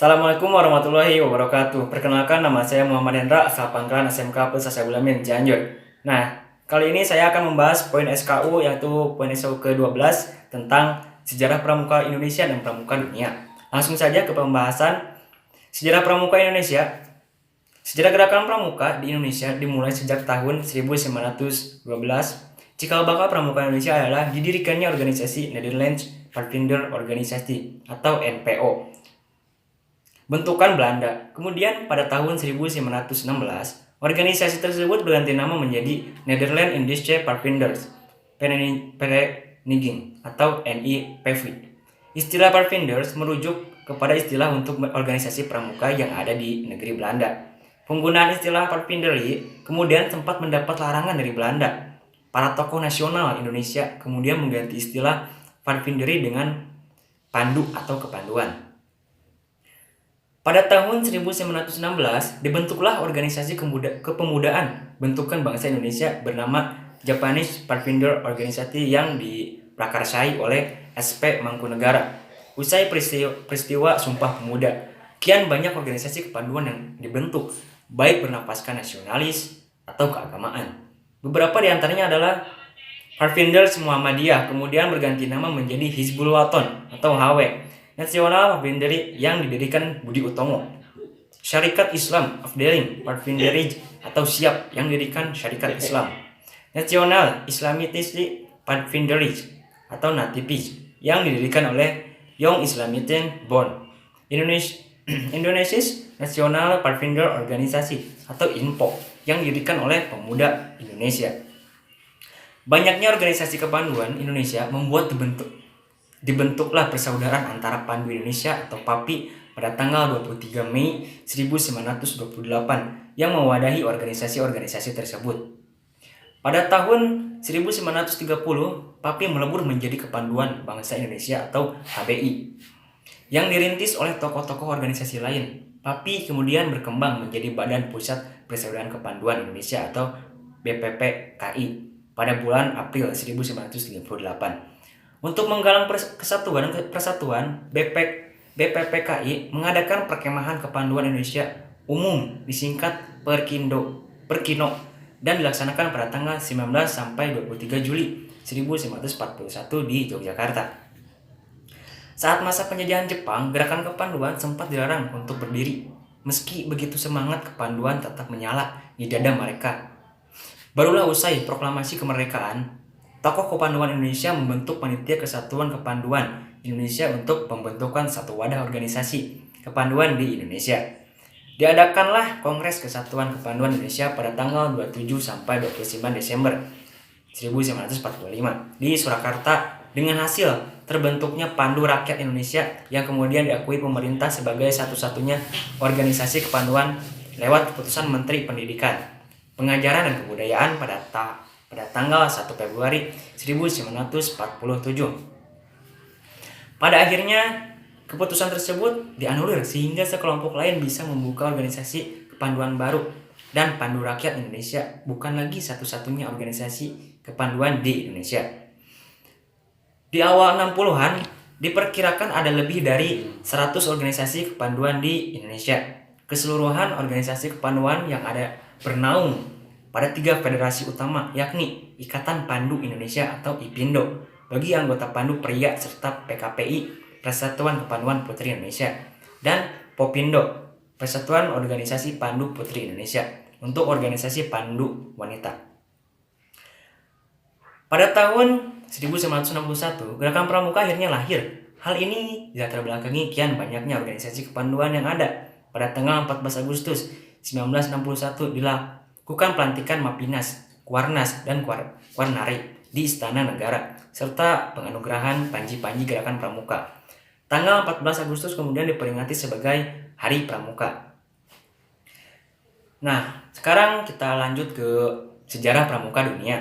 Assalamualaikum warahmatullahi wabarakatuh. Perkenalkan, nama saya Muhammad Hendra, asal pangkalan SMK Pesasya Bulamin, Cianjur. Nah, kali ini saya akan membahas poin SKU, yaitu poin SKU ke-12 tentang sejarah pramuka Indonesia dan pramuka dunia. Langsung saja ke pembahasan sejarah pramuka Indonesia. Sejarah gerakan pramuka di Indonesia dimulai sejak tahun 1912. Cikal bakal pramuka Indonesia adalah didirikannya organisasi Netherlands Pathfinder Organisasi atau NPO. Bentukan Belanda. Kemudian pada tahun 1916, organisasi tersebut berganti nama menjadi Netherlands Indische Pathfinders Vereniging atau NIPV. Istilah Pathfinders merujuk kepada istilah untuk organisasi pramuka yang ada di negeri Belanda. Penggunaan istilah Pathfindery kemudian sempat mendapat larangan dari Belanda. Para tokoh nasional Indonesia kemudian mengganti istilah Pathfindery dengan pandu atau kepanduan. Pada tahun 1916, dibentuklah organisasi kepemudaan bentukan bangsa Indonesia bernama Japanese Pathfinder Organisasi yang diprakarsai oleh SP Mangkunegara. Usai peristiwa Sumpah Pemuda, kian banyak organisasi kepanduan yang dibentuk, baik bernapaskan nasionalis atau keagamaan. Beberapa di antaranya adalah Pathfinders Muhammadiyah, kemudian berganti nama menjadi Hizbul Waton atau HW. Nasional Pathfindery yang didirikan Budi Utomo. Syarikat Islam Afdeling Pathfindery atau SIAP yang didirikan Syarikat Islam. Nasional Islamitisti Pathfindery atau Nativis yang didirikan oleh Young Islamiten Bond. Indonesia National Pathfinder Organisasi atau INPO yang didirikan oleh pemuda Indonesia. Banyaknya organisasi kepanduan Indonesia membuat dibentuklah Persaudaraan Antara Pandu Indonesia atau PAPI pada tanggal 23 Mei 1928 yang mewadahi organisasi-organisasi tersebut. Pada tahun 1930, PAPI melebur menjadi Kepanduan Bangsa Indonesia atau HBI yang dirintis oleh tokoh-tokoh organisasi lain. PAPI kemudian berkembang menjadi Badan Pusat Persaudaraan Kepanduan Indonesia atau BPPKI pada bulan April 1938. Untuk menggalang persatuan, BPPKI mengadakan perkemahan kepanduan Indonesia umum disingkat Perkino dan dilaksanakan pada tanggal 19 sampai 23 Juli 1941 di Yogyakarta. Saat masa penjajahan Jepang, gerakan kepanduan sempat dilarang untuk berdiri. Meski begitu, semangat kepanduan tetap menyala di dada mereka. Barulah usai proklamasi kemerdekaan, tokoh kepanduan Indonesia membentuk Panitia Kesatuan Kepanduan Indonesia untuk pembentukan satu wadah organisasi kepanduan di Indonesia. Diadakanlah Kongres Kesatuan Kepanduan Indonesia pada tanggal 27 sampai 29 Desember 1945 di Surakarta dengan hasil terbentuknya Pandu Rakyat Indonesia yang kemudian diakui pemerintah sebagai satu-satunya organisasi kepanduan lewat keputusan Menteri Pendidikan, Pengajaran dan Kebudayaan pada tanggal 1 Februari 1947. Pada akhirnya, keputusan tersebut dianulir sehingga sekelompok lain bisa membuka organisasi kepanduan baru dan Pandu Rakyat Indonesia bukan lagi satu-satunya organisasi kepanduan di Indonesia. Di awal 60-an, diperkirakan ada lebih dari 100 organisasi kepanduan di Indonesia. Keseluruhan organisasi kepanduan yang ada bernaung pada 3 federasi utama, yakni Ikatan Pandu Indonesia atau IPINDO bagi anggota pandu pria serta PKPI Persatuan Kepanduan Putri Indonesia dan POPINDO Persatuan Organisasi Pandu Putri Indonesia untuk organisasi pandu wanita. Pada tahun 1961, gerakan pramuka akhirnya lahir. Hal ini dilatar belakangi kian banyaknya organisasi kepanduan yang ada. Pada tanggal 14 Agustus 1961 dilakukan pelantikan Mapinas, Kuarnas, dan Kuarnari di Istana Negara, serta penganugerahan Panji-Panji Gerakan Pramuka. Tanggal 14 Agustus kemudian diperingati sebagai Hari Pramuka. Nah, sekarang kita lanjut ke sejarah pramuka dunia.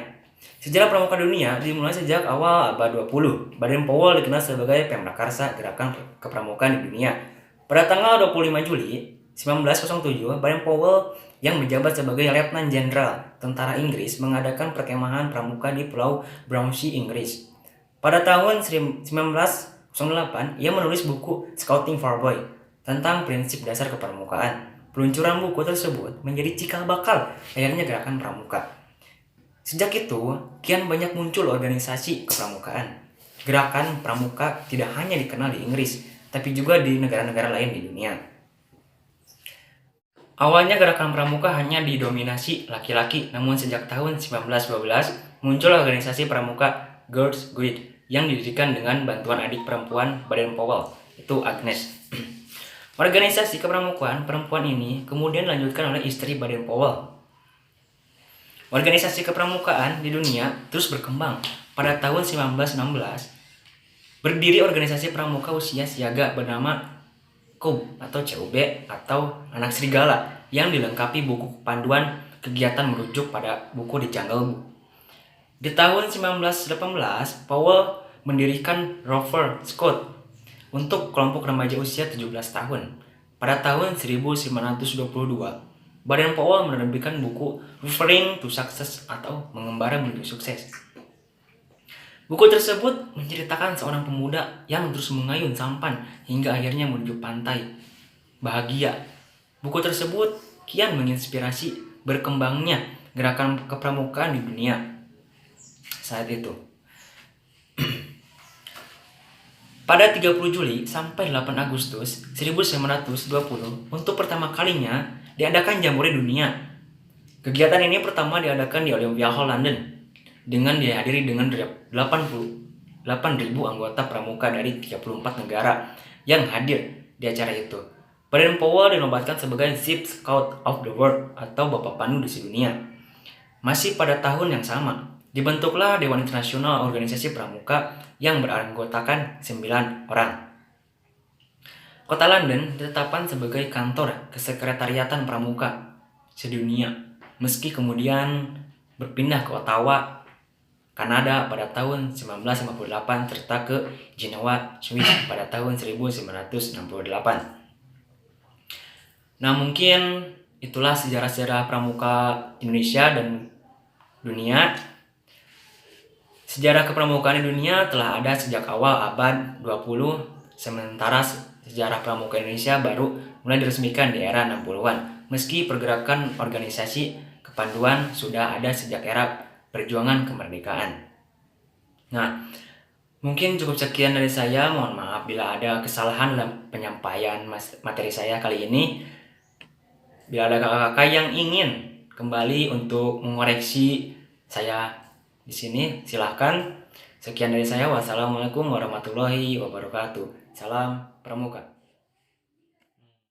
Sejarah pramuka dunia dimulai sejak awal abad 20. Baden Powell dikenal sebagai pemrakarsa gerakan kepramukaan di dunia. Pada tanggal 25 Juli 1907, Baden Powell yang menjabat sebagai Letnan Jenderal Tentara Inggris mengadakan perkemahan pramuka di Pulau Brownsea, Inggris. Pada tahun 1908, ia menulis buku Scouting for Boy. tentang prinsip dasar kepramukaan. Peluncuran buku tersebut menjadi cikal bakal lahirnya gerakan pramuka. Sejak itu, kian banyak muncul organisasi kepramukaan. Gerakan pramuka tidak hanya dikenal di Inggris, tapi juga di negara-negara lain di dunia. Awalnya gerakan pramuka hanya didominasi laki-laki, namun sejak tahun 1912 muncul organisasi pramuka Girls Guild yang didirikan dengan bantuan adik perempuan Baden-Powell, itu Agnes. Organisasi kepramukaan perempuan ini kemudian dilanjutkan oleh istri Baden-Powell. Organisasi kepramukaan di dunia terus berkembang. Pada tahun 1916, berdiri organisasi pramuka usia siaga bernama CUB atau CUB atau Anak Serigala yang dilengkapi buku panduan kegiatan merujuk pada buku The Jungle Book. Di tahun 1918, Powell mendirikan Rover Scout untuk kelompok remaja usia 17 tahun. Pada tahun 1922, Baden-Powell menerbitkan buku Referring to Success atau Mengembara Menuju Sukses. Buku tersebut menceritakan seorang pemuda yang terus mengayun sampan hingga akhirnya menuju pantai bahagia. Buku tersebut kian menginspirasi berkembangnya gerakan kepramukaan di dunia saat itu. Pada 30 Juli sampai 8 Agustus 1920, untuk pertama kalinya diadakan Jambore Dunia. Kegiatan ini pertama diadakan di Olympia Hall, London, dengan dihadiri dengan 88.000 anggota pramuka dari 34 negara yang hadir di acara itu. Baden-Powell dinobatkan sebagai Chief Scout of the World atau Bapak Pandu di sedunia. Masih pada tahun yang sama, dibentuklah Dewan Internasional Organisasi Pramuka yang beranggotakan 9 orang. Kota London ditetapkan sebagai kantor kesekretariatan pramuka sedunia, meski kemudian berpindah ke Ottawa, Kanada pada tahun 1958 serta ke Genoa, Swiss pada tahun 1968. Nah, mungkin itulah sejarah-sejarah pramuka Indonesia dan dunia. Sejarah kepramukaan di dunia telah ada sejak awal abad 20, sementara sejarah pramuka Indonesia baru mulai diresmikan di era 60-an, meski pergerakan organisasi kepanduan sudah ada sejak era perjuangan kemerdekaan. Nah, mungkin cukup sekian dari saya. Mohon maaf bila ada kesalahan dalam penyampaian materi saya kali ini. Bila ada kakak-kakak yang ingin kembali untuk mengoreksi saya di sini, silahkan. Sekian dari saya. Wassalamualaikum warahmatullahi wabarakatuh. Salam Pramuka.